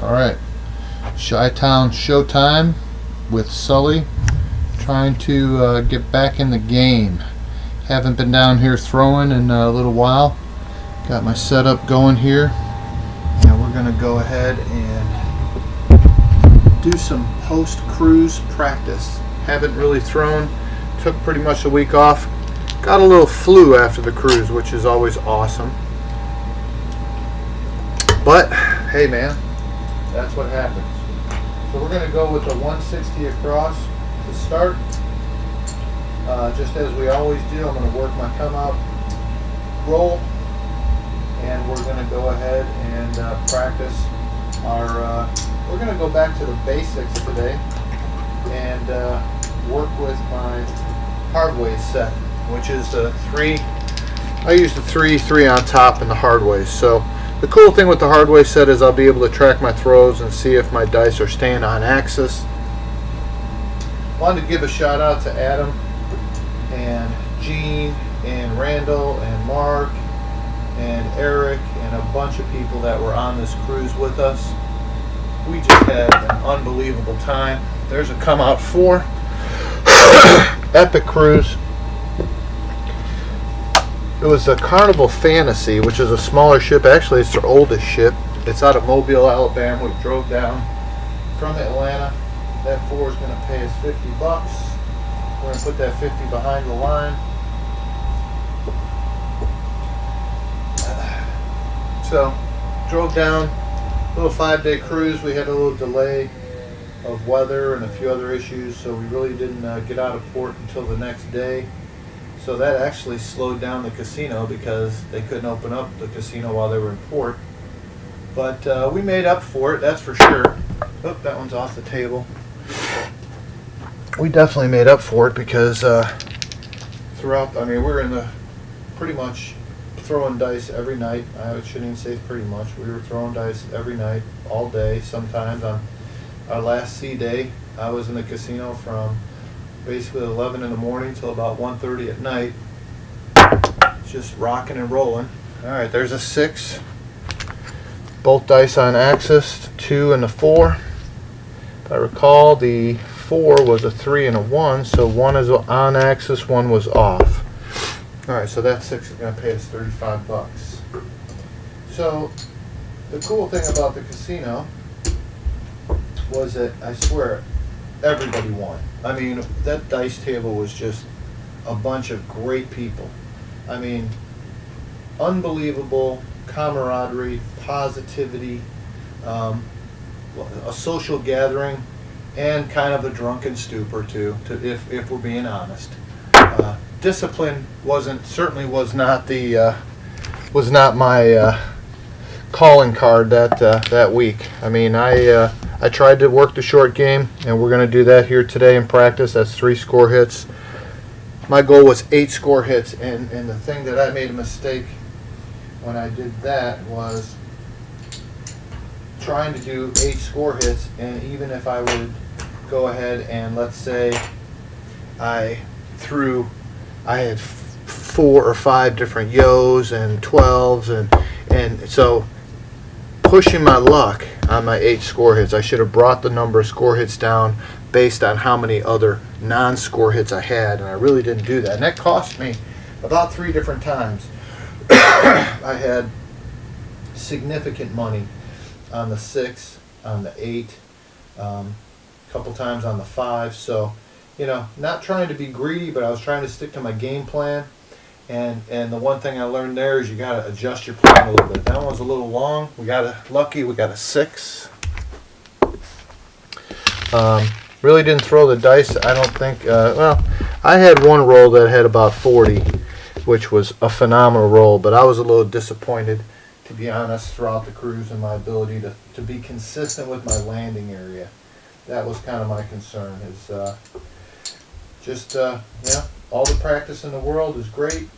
Alright, Chi-Town Showtime with Sully, trying to get back in the game. Haven't been down here throwing in a little while. Got my setup going here. Now we're going to go ahead and do some post-cruise practice. Haven't really thrown, took pretty much a week off. Got a little flu after the cruise, which is always awesome. But, hey man, that's what happens. So we're going to go with a 160 across to start. Just as we always do, I'm going to work my come out roll, and we're going to go ahead and practice our, we're going to go back to the basics today and work with my hardways set, which is the three. I use the three on top and the hardways. So the cool thing with the hardway set is I'll be able to track my throws and see if my dice are staying on axis. Wanted to give a shout out to Adam and Gene and Randall and Mark and Eric and a bunch of people that were on this cruise with us. We just had an unbelievable time. There's a come out 4 epic cruise. It was a Carnival Fantasy, which is a smaller ship. Actually, it's their oldest ship. It's out of Mobile, Alabama. We drove down from Atlanta. That 4 is going to pay us $50. We're going to put that 50 behind the line. So, drove down, a little 5-day cruise. We had a little delay of weather and a few other issues, so we really didn't get out of port until the next day. So that actually slowed down the casino because they couldn't open up the casino while they were in port. But we made up for it, that's for sure. Oh, that one's off the table. We definitely made up for it because throughout, I mean, we're in the pretty much throwing dice every night. I shouldn't even say pretty much. We were throwing dice every night, all day. Sometimes on our last sea day, I was in the casino from basically 11 in the morning till about 1:30 at night, just rocking and rolling. All right, there's a 6. Both dice on axis, 2 and a 4. If I recall, the 4 was a 3 and a 1, so 1 is on axis, 1 was off. All right, so that 6 is going to pay us $35. So the cool thing about the casino was that, I swear, everybody won. I mean, that dice table was just a bunch of great people. I mean, unbelievable camaraderie, positivity, a social gathering, and kind of a drunken stupor too, if we're being honest. Discipline certainly was not my calling card that week. I mean, I tried to work the short game, and we're going to do that here today in practice. That's 3 score hits. My goal was 8 score hits, and the thing that I made a mistake when I did that was trying to do 8 score hits, and even if I would go ahead and, let's say, I had 4 or 5 different yos and 12s, and so pushing my luck on my 8 score hits. I should have brought the number of score hits down based on how many other non-score hits I had, and I really didn't do that. And that cost me about 3 different times. I had significant money on the 6, on the 8, a couple times on the 5. So, you know, not trying to be greedy, but I was trying to stick to my game plan. And the one thing I learned there is you got to adjust your plan a little bit. That one was a little long. Lucky we got a 6. Really didn't throw the dice, I don't think. Well, I had one roll that had about 40, which was a phenomenal roll, but I was a little disappointed, to be honest, throughout the cruise in my ability to be consistent with my landing area. That was kind of my concern, is all the practice in the world is great,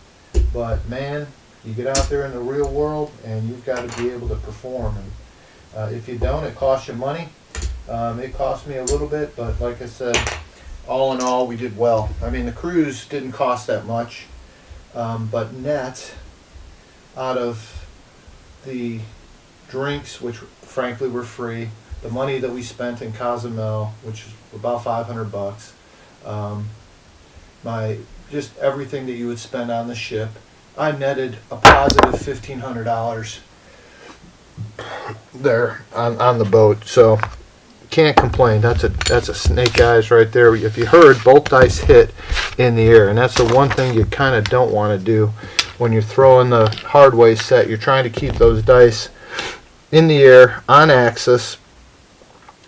but man, you get out there in the real world and you've got to be able to perform. And if you don't, it costs you money. It cost me a little bit, but like I said, all in all, we did well. I mean, the cruise didn't cost that much, but net, out of the drinks, which frankly were free, the money that we spent in Cozumel, which is about $500, just everything that you would spend on the ship, I netted a positive $1,500 there on the boat. So can't complain. That's a snake eyes right there. If you heard, both dice hit in the air, and that's the one thing you kind of don't want to do when you're throwing the hard way set. You're trying to keep those dice in the air on axis,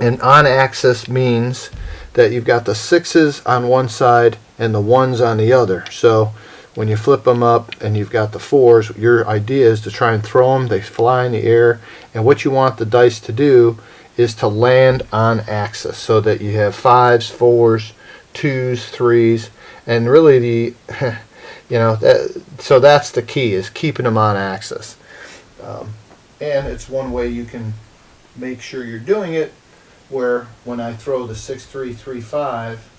and on axis means that you've got the sixes on one side and the ones on the other. So when you flip them up and you've got the fours, your idea is to try and throw them. They fly in the air, and what you want the dice to do is to land on axis, so that you have fives, fours, twos, threes, and really the so that's the key, is keeping them on axis. And it's one way you can make sure you're doing it, where when I throw the 6, 3, 3, 5,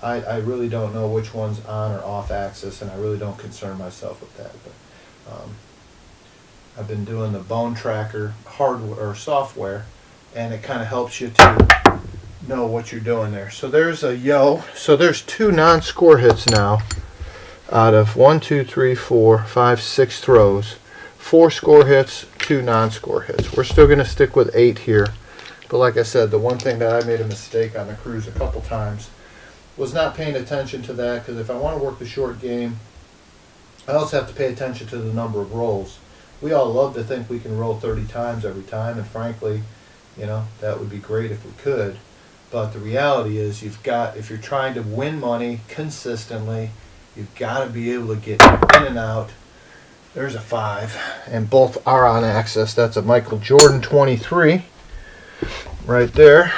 I really don't know which one's on or off axis, and I really don't concern myself with that. But I've been doing the Bone Tracker hardware or software, and it kind of helps you to know what you're doing there. So there's a yo. So there's 2 non-score hits now out of 1, 2, 3, 4, 5, 6 throws. 4 score hits, 2 non-score hits. We're still going to stick with 8 here. But like I said, the one thing that I made a mistake on the cruise a couple times was not paying attention to that, because if I want to work the short game, I also have to pay attention to the number of rolls. We all love to think we can roll 30 times every time, and frankly, that would be great if we could. But the reality is, if you're trying to win money consistently, you've got to be able to get in and out. There's a 5, and both are on axis. That's a Michael Jordan 23 right there.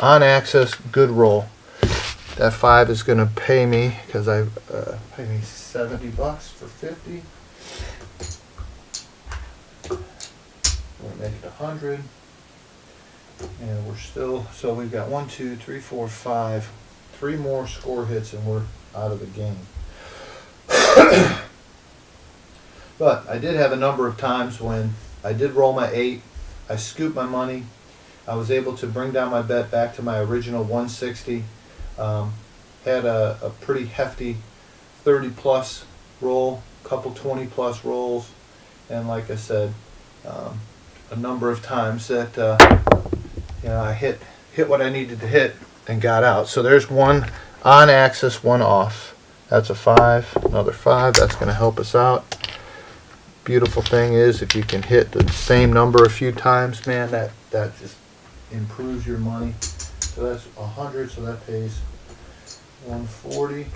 On axis, good roll. That 5 is going to pay me, because I pay me $70 for 50. We'll make it 100. And we're still, so we've got 1, 2, 3, 4, 5, 3 more score hits, and we're out of the game. But I did have a number of times when I did roll my 8, I scooped my money, I was able to bring down my bet back to my original 160, had a pretty hefty 30 plus roll, couple 20 plus rolls, and like I said, a number of times that I hit what I needed to hit and got out. So there's 1 on axis, 1 off. That's a 5, another 5. That's going to help us out. Beautiful thing is, if you can hit the same number a few times, man, that just improves your money. So that's 100, so that pays 140.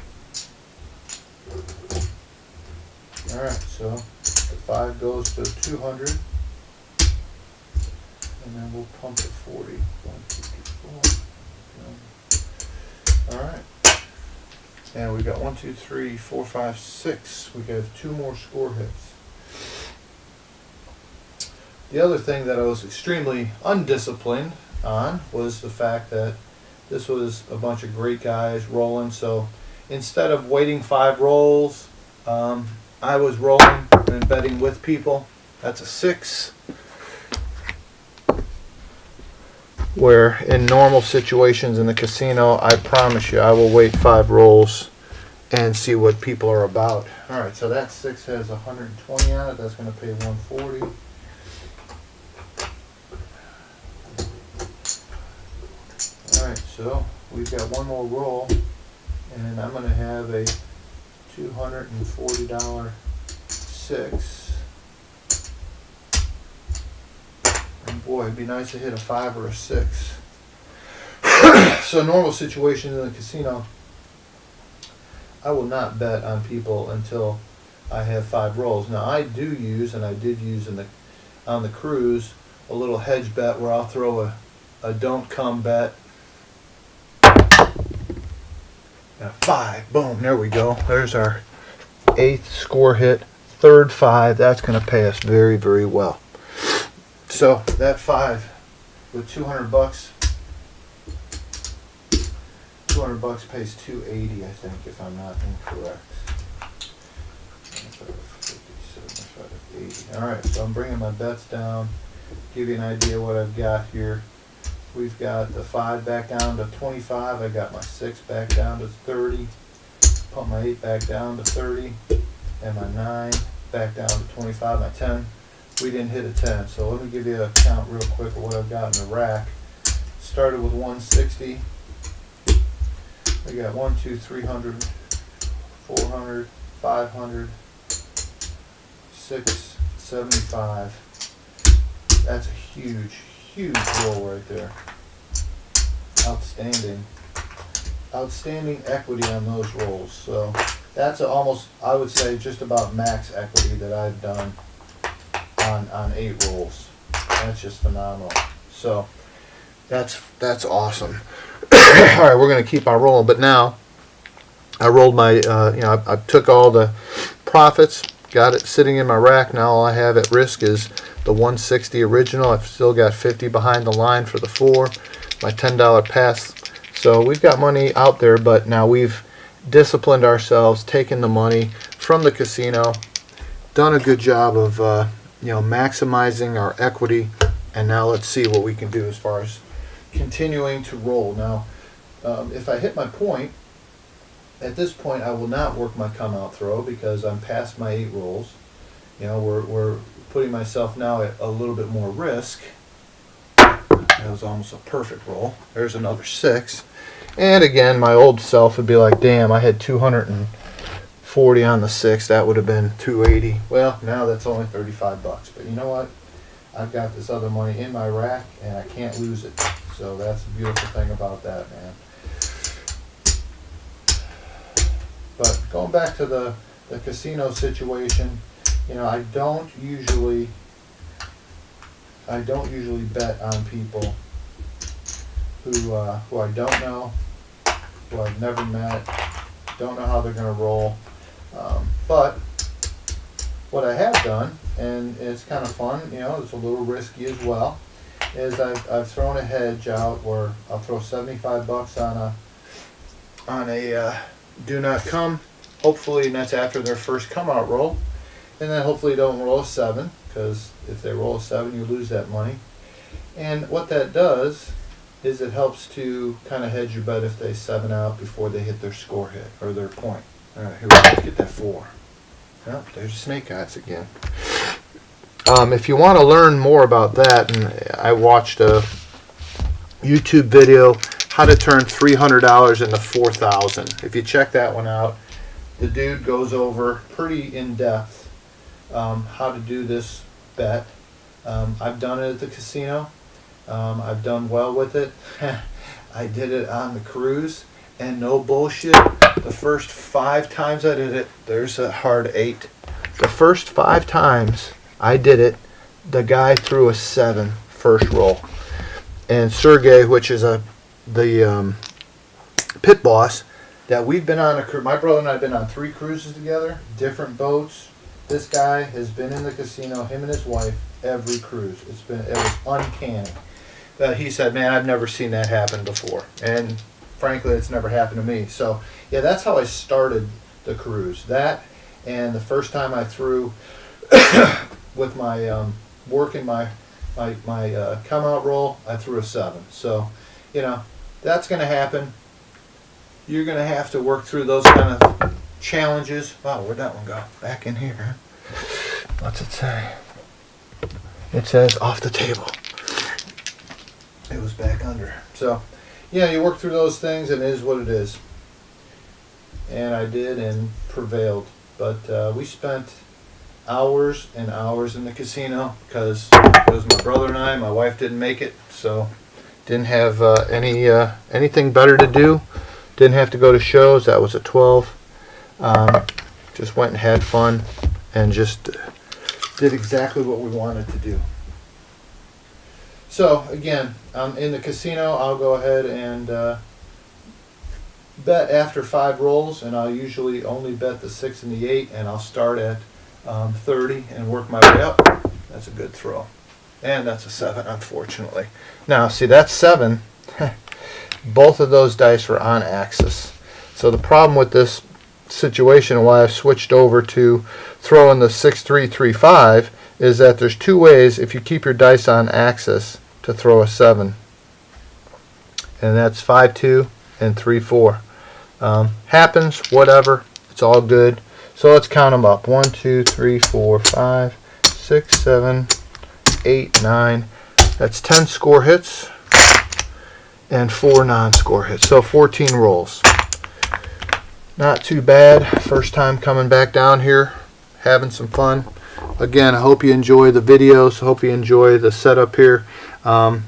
All right, so the 5 goes to 200. And then we'll pump it 40. 1, 2, 3, 4. All right. And we got 1, 2, 3, 4, 5, 6. We got 2 more score hits. The other thing that I was extremely undisciplined on was the fact that this was a bunch of great guys rolling. So instead of waiting 5 rolls, I was rolling and betting with people. That's a 6. Where in normal situations in the casino, I promise you, I will wait 5 rolls and see what people are about. All right, so that 6 has 120 on it. That's going to pay 140. All right, so we've got 1 more roll, and I'm going to have a $240 6. And boy, it'd be nice to hit a 5 or a 6. So normal situation in the casino, I will not bet on people until I have 5 rolls. Now I do use, and I did use on the cruise, a little hedge bet where I'll throw a don't come bet. And a 5, boom, there we go. There's our 8th score hit, 3rd 5. That's going to pay us very, very well. So that 5 with $200, $200 pays $280, I think, if I'm not incorrect. 50, 75, 80. All right, so I'm bringing my bets down, give you an idea what I've got here. We've got the 5 back down to 25. I got my 6 back down to 30. Put my 8 back down to 30. And my 9 back down to 25. My 10, we didn't hit a 10. So let me give you a count real quick of what I've got in the rack. Started with 160. I got 1, 2, 300, 400, 500, 675. That's a huge, huge roll right there. Outstanding. Outstanding equity on those rolls. So that's almost, I would say, just about max equity that I've done on 8 rolls. That's just phenomenal. So that's awesome. All right, we're going to keep on rolling. But now I rolled my, I took all the profits, got it sitting in my rack. Now all I have at risk is the 160 original. I've still got 50 behind the line for the 4. My $10 pass. So we've got money out there, but now we've disciplined ourselves, taken the money from the casino, done a good job of maximizing our equity, and now let's see what we can do as far as continuing to roll. Now, if I hit my point, at this point I will not work my come out throw because I'm past my 8 rolls. We're putting myself now at a little bit more risk. That was almost a perfect roll. There's another 6. And again, my old self would be like, damn, I had 240 on the 6. That would have been 280. Well, now that's only 35 bucks. But you know what? I've got this other money in my rack, and I can't lose it. So that's the beautiful thing about that, man. But going back to the casino situation, I don't usually bet on people who I don't know, who I've never met, don't know how they're going to roll. But what I have done, and it's kind of fun, it's a little risky as well, is I've thrown a hedge out where I'll throw 75 bucks on a do not come, hopefully, and that's after their first come out roll, and then hopefully don't roll a 7, because if they roll a 7 you lose that money. And what that does is it helps to kind of hedge your bet if they 7 out before they hit their score hit or their point. All right, here we go. Let's get that 4. Yep, there's snake eyes again. If you want to learn more about that, and I watched a YouTube video, how to turn $300 into $4,000. If you check that one out, the dude goes over pretty in depth how to do this bet. I've done it at the casino. I've done well with it. I did it on the cruise, and no bullshit, the first 5 times I did it, there's a hard 8. The first 5 times I did it, the guy threw a 7 first roll. And Sergey, which is the pit boss, that we've been on a cruise, my brother and I have been on 3 cruises together, different boats. This guy has been in the casino, him and his wife, every cruise. It was uncanny. He said, man, I've never seen that happen before. And frankly, it's never happened to me. So, yeah, that's how I started the cruise. That, and the first time I threw with my working my come out roll, I threw a 7. So, that's going to happen. You're going to have to work through those kind of challenges. Wow, where'd that one go? Back in here. What's it say? It says off the table. It was back under. So, you work through those things, and it is what it is. And I did, and prevailed. But we spent hours and hours in the casino because it was my brother and I. My wife didn't make it, so didn't have anything better to do. Didn't have to go to shows. That was a 12. Just went and had fun, and just did exactly what we wanted to do. So again, in the casino, I'll go ahead and bet after 5 rolls, and I'll usually only bet the 6 and the 8, and I'll start at 30 and work my way up. That's a good throw. And that's a 7, unfortunately. Now, see, that's 7. Both of those dice were on axis. So the problem with this situation and why I've switched over to throwing the 6-3-3-5 is that there's two ways if you keep your dice on axis to throw a 7, and that's 5-2 and 3-4. Happens, whatever, it's all good. So let's count them up. 1, 2, 3, 4, 5, 6, 7, 8, 9. That's 10 score hits and 4 non-score hits. So 14 rolls. Not too bad. First time coming back down here, having some fun. Again, I hope you enjoy the videos. I hope you enjoy the setup here. I'm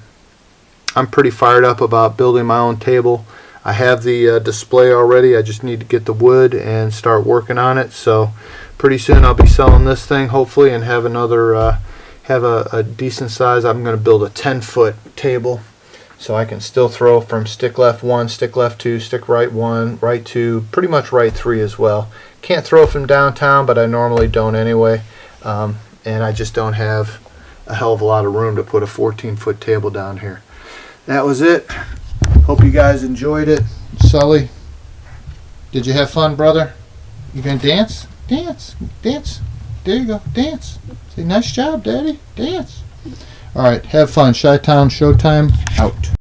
pretty fired up about building my own table. I have the display already. I just need to get the wood and start working on it. So pretty soon I'll be selling this thing hopefully and have another have a decent size. I'm going to build a 10-foot table so I can still throw from stick left 1, stick left 2, stick right 1, right 2, pretty much right 3 as well. Can't throw from downtown, but I normally don't anyway. And I just don't have a hell of a lot of room to put a 14-foot table down here. That was it. Hope you guys enjoyed it. Sully, did you have fun, brother? You gonna dance? Dance. Dance. There you go. Dance. Say, nice job, Daddy. Dance. Alright, have fun. Chi-Town Showtime out.